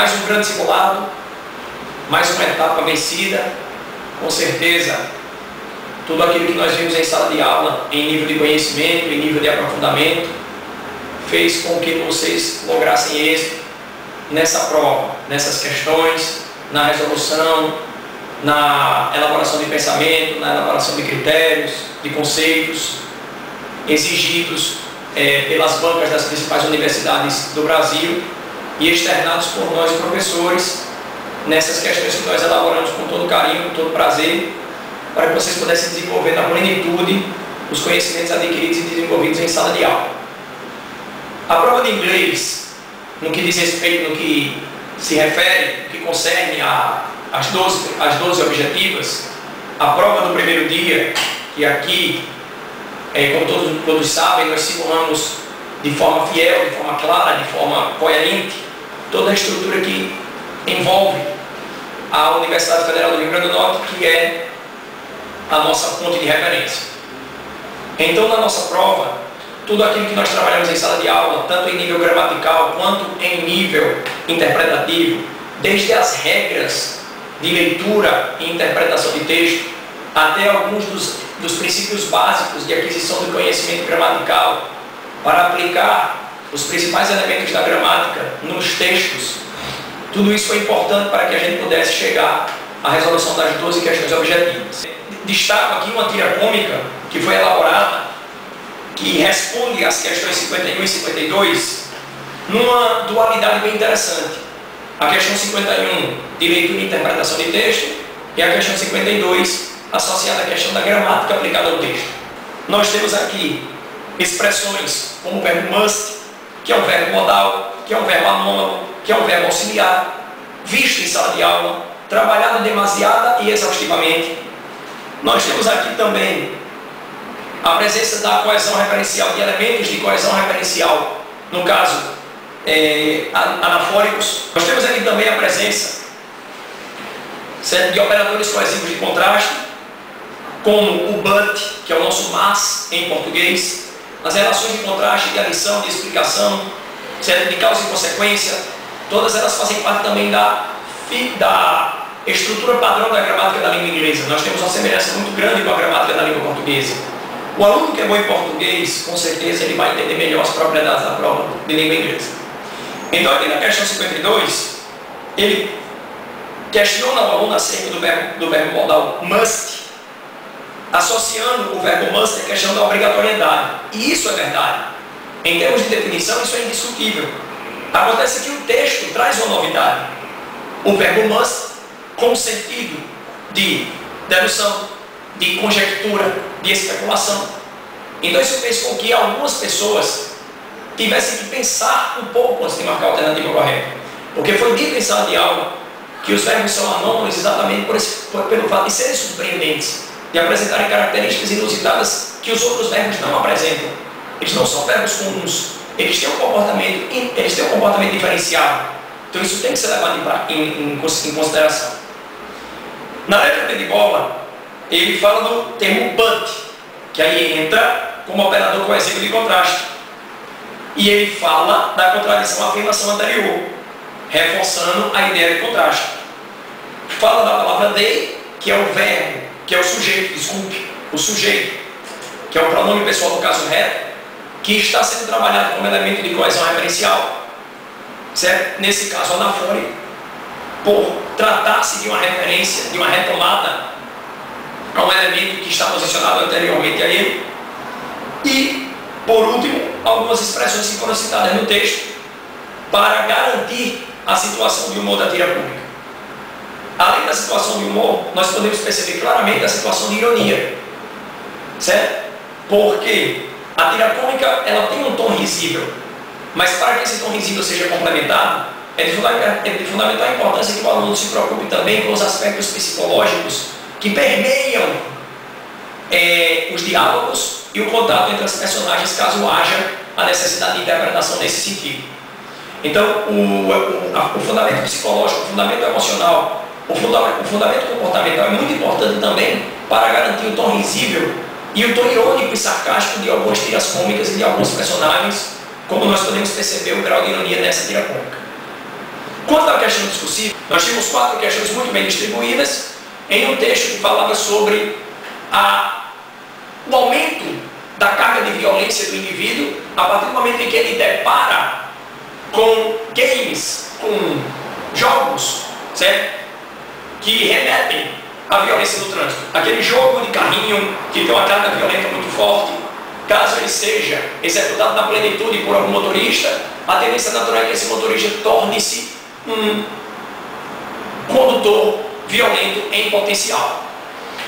Mais um grande simulado, mais uma etapa vencida, com certeza. Tudo aquilo que nós vimos em sala de aula, em nível de conhecimento, em nível de aprofundamento, fez com que vocês lograssem êxito nessa prova, nessas questões, na resolução, na elaboração de pensamento, na elaboração de critérios, de conceitos exigidos pelas bancas das principais universidades do Brasil e externados por nós professores nessas questões que nós elaboramos com todo carinho, com todo prazer, para que vocês pudessem desenvolver na plenitude os conhecimentos adquiridos e desenvolvidos em sala de aula. A prova de inglês, no que diz respeito, no que se refere, no que concerne às 12 objetivas, a prova do primeiro dia, que aqui, como todos sabem, nós simulamos de forma fiel, de forma clara, de forma coerente, toda a estrutura que envolve a Universidade Federal do Rio Grande do Norte, que é a nossa fonte de referência. Então, na nossa prova, tudo aquilo que nós trabalhamos em sala de aula, tanto em nível gramatical quanto em nível interpretativo, desde as regras de leitura e interpretação de texto, até alguns dos princípios básicos de aquisição do conhecimento gramatical, para aplicar os principais elementos da gramática nos textos. Tudo isso foi importante para que a gente pudesse chegar à resolução das 12 questões objetivas. Destaco aqui uma tira cômica que foi elaborada, que responde às questões 51 e 52 numa dualidade bem interessante. A questão 51 de leitura e interpretação de texto e a questão 52 associada à questão da gramática aplicada ao texto. Nós temos aqui expressões como o verbo must, que é um verbo modal, que é um verbo anômalo, que é um verbo auxiliar, visto em sala de aula, trabalhado demasiada e exaustivamente. Nós temos aqui também a presença da coesão referencial, de elementos de coesão referencial, no caso, anafóricos. Nós temos aqui também a presença de operadores coesivos de contraste, como o but, que é o nosso mas em português, as relações de contraste, de adição, de explicação, certo? De causa e consequência, todas elas fazem parte também da estrutura padrão da gramática da língua inglesa. Nós temos uma semelhança muito grande com a gramática da língua portuguesa. O aluno que é bom em português, com certeza, ele vai entender melhor as propriedades da prova de língua inglesa. Então, aqui na questão 52, ele questiona o aluno acerca do verbo modal must, associando o verbo must à questão da obrigatoriedade. E isso é verdade. Em termos de definição, isso é indiscutível. Acontece que o texto traz uma novidade. O verbo must com sentido de dedução, de conjectura, de especulação. Então isso fez com que algumas pessoas tivessem que pensar um pouco antes de marcar a alternativa correta. Porque foi dito em sala de aula que os verbos são anômalos exatamente pelo fato de serem surpreendentes, de apresentarem características inusitadas que os outros verbos não apresentam. Eles não são verbos comuns, eles têm um comportamento diferenciado. Então isso tem que ser levado em consideração. Na letra P de bola, ele fala do termo but, que aí entra como operador coesivo de contraste. E ele fala da contradição à afirmação anterior, reforçando a ideia de contraste. Fala da palavra they, que é o verbo, que é o sujeito, o sujeito, que é o pronome pessoal do caso reto, que está sendo trabalhado como elemento de coesão referencial, certo? Nesse caso anafórico, por tratar-se de uma referência, de uma retomada a um elemento que está posicionado anteriormente a ele. E, por último, algumas expressões que foram citadas no texto para garantir a situação de humor da tira cômica. Além da situação de humor, nós podemos perceber claramente a situação de ironia, certo? Porque a tira cômica, ela tem um tom risível, mas para que esse tom risível seja complementado, é de fundamental importância que o aluno se preocupe também com os aspectos psicológicos que permeiam os diálogos e o contato entre as personagens, caso haja a necessidade de interpretação nesse sentido. Então, o fundamento psicológico, o fundamento emocional, o fundamento comportamental é muito importante também para garantir o tom risível e o tom irônico e sarcástico de algumas tiras cômicas e de alguns personagens, como nós podemos perceber o grau de ironia nessa tira cômica. Quanto à questão discursiva, nós tínhamos 4 questões muito bem distribuídas em um texto que falava sobre o aumento da carga de violência do indivíduo a partir do momento em que ele depara com games, com jogos, certo? Que remetem à violência no trânsito. Aquele jogo de carrinho que tem uma carga violenta muito forte, caso ele seja executado na plenitude por algum motorista, a tendência natural é que esse motorista torne-se um condutor violento em potencial.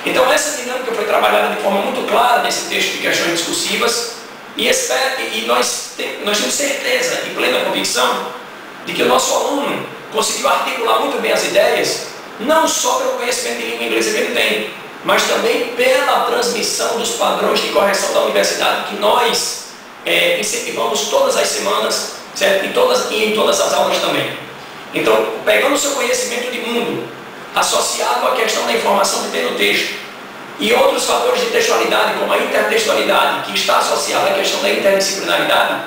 Então essa dinâmica foi trabalhada de forma muito clara nesse texto de questões discursivas e nós temos certeza e plena convicção de que o nosso aluno conseguiu articular muito bem as ideias, não só pelo conhecimento de língua inglesa que ele tem, mas também pela transmissão dos padrões de correção da universidade que nós incentivamos todas as semanas, certo? E em todas as aulas também. Então, pegando o seu conhecimento de mundo, associado à questão da informação que tem no texto, e outros fatores de textualidade, como a intertextualidade, que está associada à questão da interdisciplinaridade,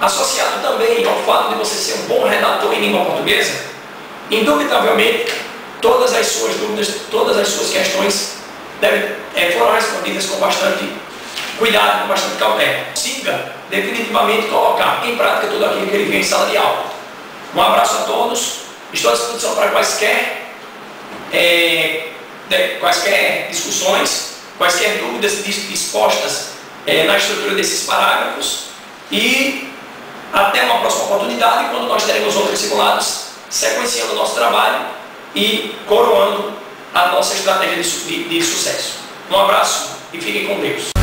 associado também ao fato de você ser um bom redator em língua portuguesa, indubitavelmente, todas as suas dúvidas, todas as suas questões foram respondidas com bastante cuidado, com bastante cautela. Consiga definitivamente colocar em prática tudo aquilo que ele vê em sala de aula. Um abraço a todos, estou à disposição para quaisquer discussões, quaisquer dúvidas dispostas na estrutura desses parágrafos e até uma próxima oportunidade, quando nós teremos outros simulados sequenciando o nosso trabalho e coroando a nossa estratégia de sucesso. Um abraço e fiquem com Deus.